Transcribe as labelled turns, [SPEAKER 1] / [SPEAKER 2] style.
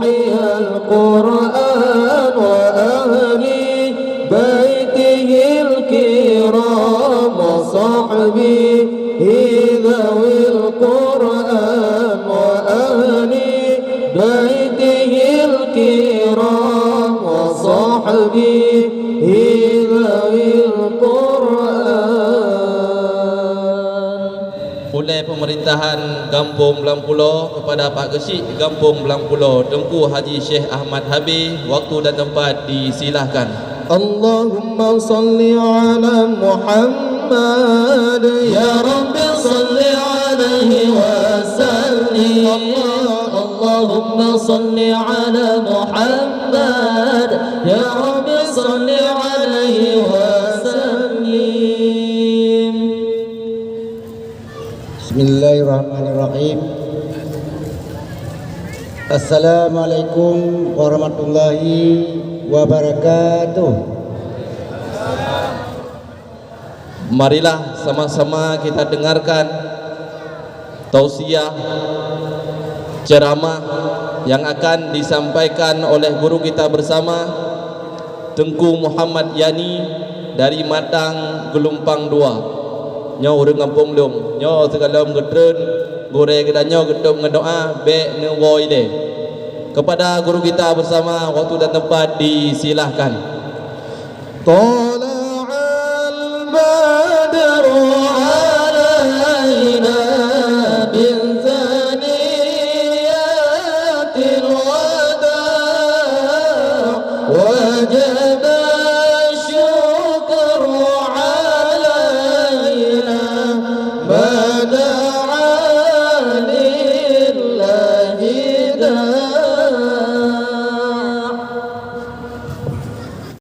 [SPEAKER 1] محيي القرآن وأهل بيته الكرام وصحبه ذوي القرآن وأهل بيته الكرام وصحبه ذوي القرآن.
[SPEAKER 2] Oleh pemerintahan Kampung Belangpulo kepada Pak Gesik Kampung Belangpulo Tengku Haji Syekh Ahmad Habib, waktu dan tempat disilahkan.
[SPEAKER 1] Allahumma salli ala Muhammad ya Rabbi salli alaihi wa sallim. Allahumma salli ala Muhammad ya Rabbi salli alaihi wa sallim.
[SPEAKER 3] Bismillahirrahmanirrahim. Assalamualaikum warahmatullahi wabarakatuh.
[SPEAKER 2] Marilah sama-sama kita dengarkan tausiah ceramah yang akan disampaikan oleh guru kita bersama Tengku Muhammad Yani dari Matang Gelumpang 2. Nyo urang kampung lum, nyo segalom gedren, gore kedanyo gedom ngedoa be ngewoi de. Kepada guru kita bersama, waktu dan tempat disilahkan.
[SPEAKER 1] Tala'al badru alaina